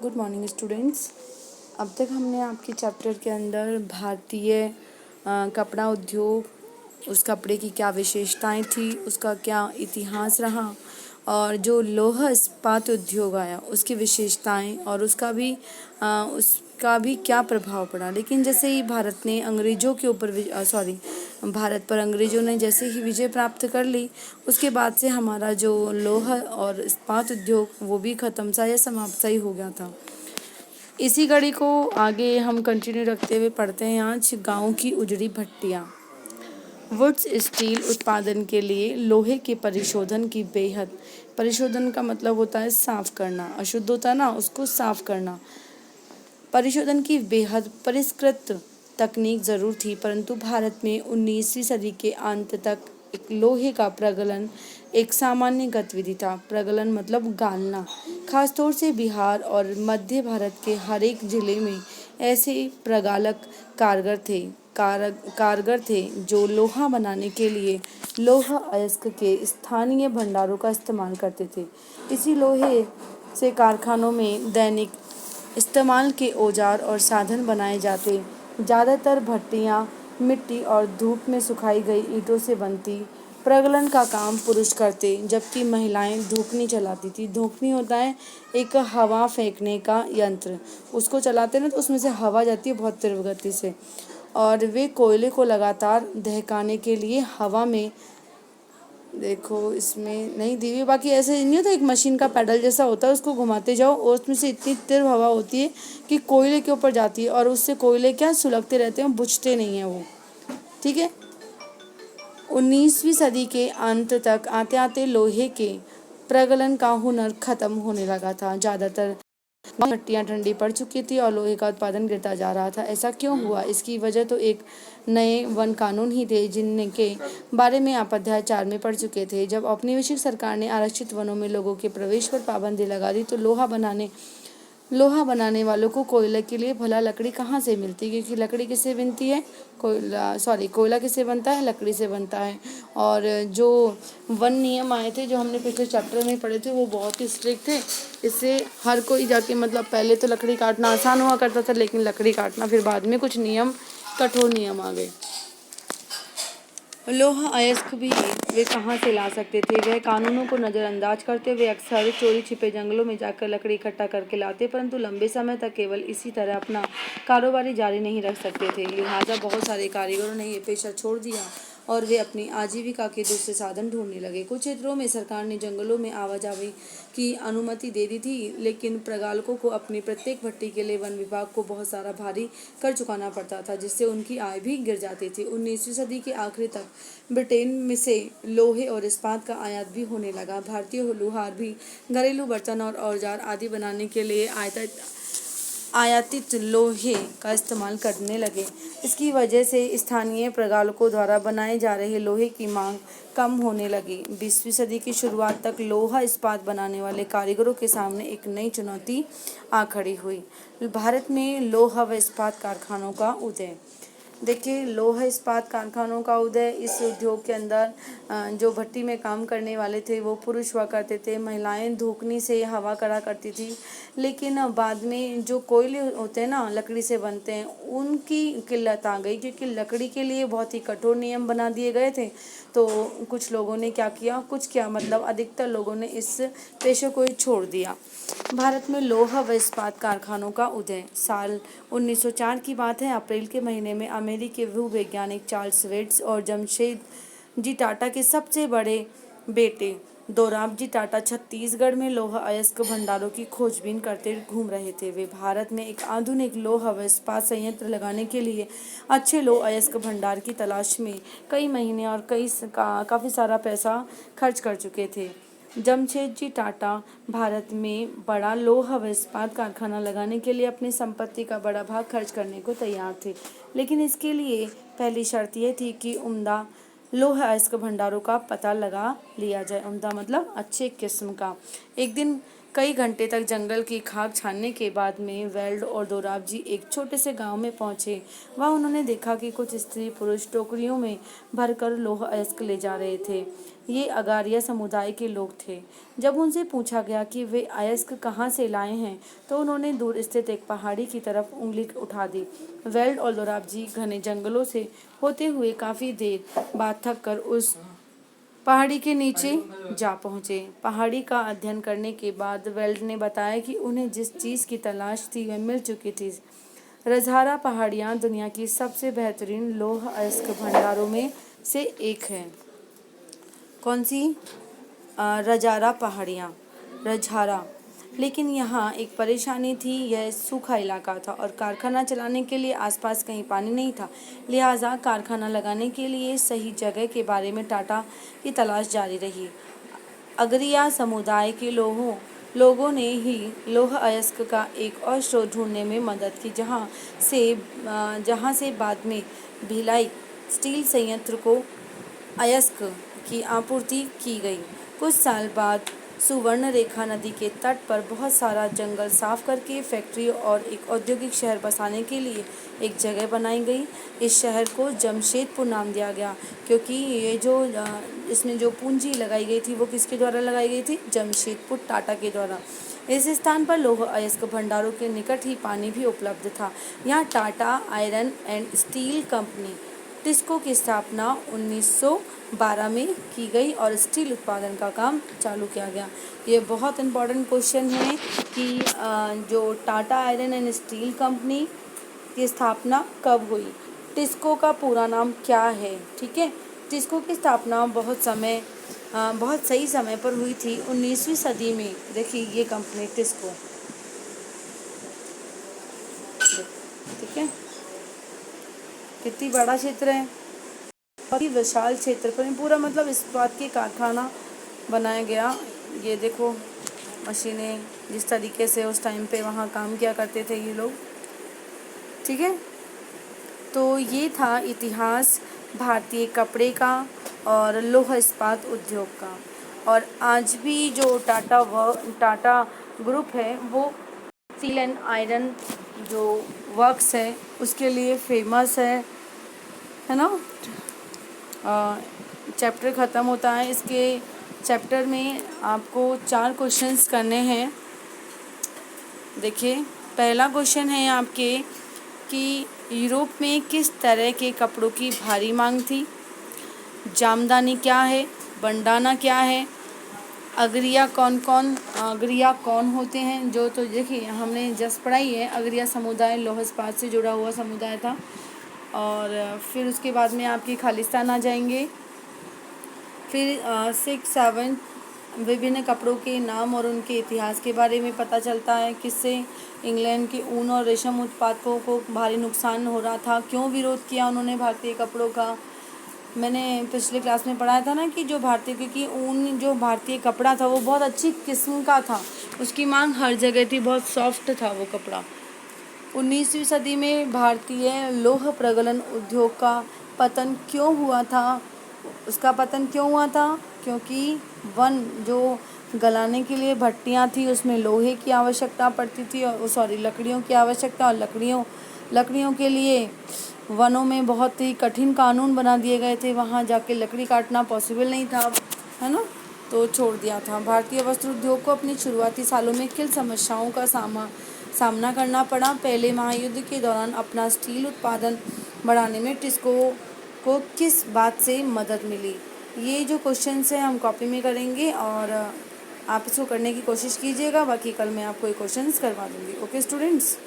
Good morning students. अब तक हमने आपके चैप्टर के अंदर भारतीय कपड़ा उद्योग, उस कपड़े की क्या विशेषताएं थी, उसका क्या इतिहास रहा और जो लौह इस्पात उद्योग आया उसकी विशेषताएं और उसका भी क्या प्रभाव पड़ा। लेकिन जैसे ही भारत ने अंग्रेज़ों के ऊपर भारत पर अंग्रेज़ों ने जैसे ही विजय प्राप्त कर ली, उसके बाद से हमारा जो लौह और इस्पात उद्योग वो भी ख़त्म सा या समाप्त सा ही हो गया था। इसी कड़ी को आगे हम कंटिन्यू रखते हुए पढ़ते हैं आज गाँव की उजड़ी भट्टियाँ। वुड्स स्टील उत्पादन के लिए लोहे के परिशोधन की बेहद, परिशोधन का मतलब होता है साफ करना, अशुद्ध होता है ना उसको साफ करना, परिशोधन की बेहद परिष्कृत तकनीक जरूर थी, परंतु भारत में 19वीं सदी के अंत तक एक लोहे का प्रगलन एक सामान्य गतिविधि था। प्रगलन मतलब गालना। खासतौर से बिहार और मध्य भारत के हर एक जिले में ऐसे प्रगालक कारगर थे जो लोहा बनाने के लिए लोहा अयस्क के स्थानीय भंडारों का इस्तेमाल करते थे। इसी लोहे से कारखानों में दैनिक इस्तेमाल के औजार और साधन बनाए जाते। ज़्यादातर भट्टियाँ मिट्टी और धूप में सुखाई गई ईंटों से बनती। प्रगलन का काम पुरुष करते जबकि महिलाएं धूकनी चलाती थी। धूकनी होता है एक हवा फेंकने का यंत्र, उसको चलाते ना तो उसमें से हवा जाती है बहुत तीव्र गति से, और वे कोयले को लगातार दहकाने के लिए हवा में, देखो इसमें नहीं दी हुई, बाकी ऐसे नहीं होता एक मशीन का पैडल जैसा होता है, उसको घुमाते जाओ और उसमें से इतनी तीव्र हवा होती है कि कोयले के ऊपर जाती है और उससे कोयले क्या सुलगते रहते हैं, बुझते नहीं हैं वो। ठीक है। 19वीं सदी के अंत तक आते आते लोहे के प्रगलन का हुनर खत्म होने लगा था। ज़्यादातर भट्टियाँ ठंडी पड़ चुकी थी और लोहे का उत्पादन गिरता जा रहा था। ऐसा क्यों हुआ? इसकी वजह तो एक नए वन कानून ही थे जिनके बारे में आप अध्याय 4 में पढ़ चुके थे। जब औपनिवेशिक सरकार ने आरक्षित वनों में लोगों के प्रवेश पर पाबंदी लगा दी तो लोहा बनाने वालों को कोयले के लिए भला लकड़ी कहाँ से मिलती, क्योंकि लकड़ी किससे बनती है, कोयला किससे बनता है, लकड़ी से बनता है। और जो वन नियम आए थे जो हमने पिछले चैप्टर में पढ़े थे वो बहुत ही स्ट्रिक्ट थे। इससे हर कोई जाके मतलब पहले तो लकड़ी काटना आसान हुआ करता था, लेकिन लकड़ी काटना फिर बाद में कुछ कठोर नियम आ गए। लोहा अयस्क भी वे कहाँ से ला सकते थे? वह कानूनों को नज़रअंदाज करते हुए अक्सर चोरी छिपे जंगलों में जाकर लकड़ी इकट्ठा करके लाते, परंतु लंबे समय तक केवल इसी तरह अपना कारोबारी जारी नहीं रख सकते थे। लिहाजा बहुत सारे कारीगरों ने ये पेशा छोड़ दिया और वे अपनी आजीविका के दूसरे साधन ढूंढने लगे। कुछ क्षेत्रों में सरकार ने जंगलों में आवाजाही की अनुमति दे दी थी, लेकिन प्रगालकों को अपनी प्रत्येक भट्टी के लिए वन विभाग को बहुत सारा भारी कर चुकाना पड़ता था, जिससे उनकी आय भी गिर जाती थी। 19वीं सदी के आखिरी तक ब्रिटेन में से लोहे और इस्पात का आयात भी होने लगा। भारतीय लुहार भी घरेलू बर्तन और औजार आदि बनाने के लिए आयातित लोहे का इस्तेमाल करने लगे। इसकी वजह से स्थानीय प्रगालकों द्वारा बनाए जा रहे लोहे की मांग कम होने लगी। 20वीं सदी की शुरुआत तक लोहा इस्पात बनाने वाले कारीगरों के सामने एक नई चुनौती आ खड़ी हुई। भारत में लोहा व इस्पात कारखानों का उदय। देखिए, लोहा इस्पात कारखानों का उदय, इस उद्योग के अंदर जो भट्टी में काम करने वाले थे वो पुरुष हुआ करते थे। महिलाएं धूकनी से हवा करा करती थी, लेकिन बाद में जो कोयले होते हैं ना, लकड़ी से बनते हैं, उनकी किल्लत आ गई क्योंकि लकड़ी के लिए बहुत ही कठोर नियम बना दिए गए थे। तो कुछ लोगों ने मतलब अधिकतर लोगों ने इस पेशे को ही छोड़ दिया। भारत में लोहा व इस्पात कारखानों का उदय साल 1904 की बात है। अप्रैल के महीने में अमेरिकी भूवैज्ञानिक चार्ल्स वेट्स और जमशेद जी टाटा के सबसे बड़े बेटे दोराबजी टाटा छत्तीसगढ़ में लोहा अयस्क भंडारों की खोजबीन करते घूम रहे थे। वे भारत में एक आधुनिक लोहा व इस्पात संयंत्र लगाने के लिए अच्छे लोह अयस्क भंडार की तलाश में कई महीने और काफ़ी सारा पैसा खर्च कर चुके थे। जमशेदजी टाटा भारत में बड़ा लोहा व इस्पात कारखाना लगाने के लिए अपनी संपत्ति का बड़ा भाग खर्च करने को तैयार थे, लेकिन इसके लिए पहली शर्त यह थी कि उम्दा लोहा अयस्क भंडारों का पता लगा लिया जाए। उम्दा मतलब अच्छे किस्म का। एक दिन कई घंटे तक जंगल की खाक छानने के बाद में वेल्ड और दोराबजी एक छोटे से गांव में पहुंचे। वहां उन्होंने देखा कि कुछ स्त्री पुरुष टोकरियों में भरकर लौह अयस्क ले जा रहे थे। ये अगारिया समुदाय के लोग थे। जब उनसे पूछा गया कि वे अयस्क कहाँ से लाए हैं तो उन्होंने दूर स्थित एक पहाड़ी की तरफ उंगली उठा दी। वेल्ड और दोराबजी घने जंगलों से होते हुए काफी देर बाद थक कर उस पहाड़ी के नीचे जा पहुंचे। पहाड़ी का अध्ययन करने के बाद वेल्ड ने बताया कि उन्हें जिस चीज़ की तलाश थी वह मिल चुकी थी। रजहारा पहाड़ियाँ दुनिया की सबसे बेहतरीन लौह अयस्क भंडारों में से एक है। कौन सी? रजारा पहाड़ियाँ, रजहारा। लेकिन यहाँ एक परेशानी थी, यह सूखा इलाका था और कारखाना चलाने के लिए आसपास कहीं पानी नहीं था। लिहाजा कारखाना लगाने के लिए सही जगह के बारे में टाटा की तलाश जारी रही। अगरिया समुदाय के लोगों ने ही लौह अयस्क का एक और स्रोत ढूंढने में मदद की, जहाँ से बाद में भिलाई स्टील संयंत्र को अयस्क की आपूर्ति की गई। कुछ साल बाद सुवर्णरेखा नदी के तट पर बहुत सारा जंगल साफ करके फैक्ट्री और एक औद्योगिक शहर बसाने के लिए एक जगह बनाई गई। इस शहर को जमशेदपुर नाम दिया गया क्योंकि इसमें जो पूंजी लगाई गई थी वो किसके द्वारा लगाई गई थी? जमशेदपुर टाटा के द्वारा। इस स्थान पर लौह अयस्क भंडारों के निकट ही पानी भी उपलब्ध था। यहाँ Tata iron and steel company TISCO की स्थापना 1912 में की गई और स्टील उत्पादन का काम चालू किया गया। ये बहुत इम्पोर्टेंट क्वेश्चन है कि जो Tata iron and steel company की स्थापना कब हुई, टिस्को का पूरा नाम क्या है, ठीक है। टिस्को की स्थापना बहुत सही समय पर हुई थी, 19वीं सदी में। देखिए ये कंपनी टिस्को, ठीक है, कितनी बड़ा क्षेत्र है, बहुत ही विशाल क्षेत्र पर पूरा मतलब इस्पात के कारखाना बनाया गया। ये देखो मशीनें जिस तरीके से उस टाइम पे वहाँ काम किया करते थे ये लोग, ठीक है। तो ये था इतिहास भारतीय कपड़े का और लौह इस्पात उद्योग का। और आज भी जो टाटा ग्रुप है वो स्टील एंड आयरन जो वर्क्स है उसके लिए फेमस है ना। चैप्टर ख़त्म होता है। इसके चैप्टर में आपको 4 क्वेश्चंस करने हैं। देखिए पहला क्वेश्चन है आपके कि यूरोप में किस तरह के कपड़ों की भारी मांग थी। जामदानी क्या है, बंडाना क्या है, अगरिया कौन होते हैं। जो तो देखिए हमने जस्ट पढ़ाई है, अगरिया समुदाय लौह इस्पात से जुड़ा हुआ समुदाय था। और फिर उसके बाद में आपकी खालिस्तान आ जाएंगे। फिर 6, 7 विभिन्न कपड़ों के नाम और उनके इतिहास के बारे में पता चलता है। किससे? इंग्लैंड के ऊन और रेशम उत्पादकों को भारी नुकसान हो रहा था। क्यों विरोध किया उन्होंने भारतीय कपड़ों का? मैंने पिछले क्लास में पढ़ाया था ना कि क्योंकि ऊन जो भारतीय कपड़ा था वो बहुत अच्छी किस्म का था, उसकी मांग हर जगह थी, बहुत सॉफ्ट था वो कपड़ा। 19वीं सदी में भारतीय लौह प्रगलन उद्योग का पतन क्यों हुआ था? उसका पतन क्यों हुआ था? क्योंकि वन जो गलाने के लिए भट्टियाँ थी उसमें लोहे की आवश्यकता पड़ती थी और लकड़ियों की आवश्यकता, और लकड़ियों के लिए वनों में बहुत ही कठिन कानून बना दिए गए थे। वहाँ जाके लकड़ी काटना पॉसिबल नहीं था, है ना, तो छोड़ दिया था। भारतीय वस्त्र उद्योग को अपने शुरुआती सालों में किन समस्याओं का सामना करना पड़ा? पहले महायुद्ध के दौरान अपना स्टील उत्पादन बढ़ाने में टिस्को को किस बात से मदद मिली? ये जो क्वेश्चंस हैं हम कॉपी में करेंगे और आप इसको करने की कोशिश कीजिएगा। बाकी कल मैं आपको ये क्वेश्चंस करवा दूँगी। Okay students.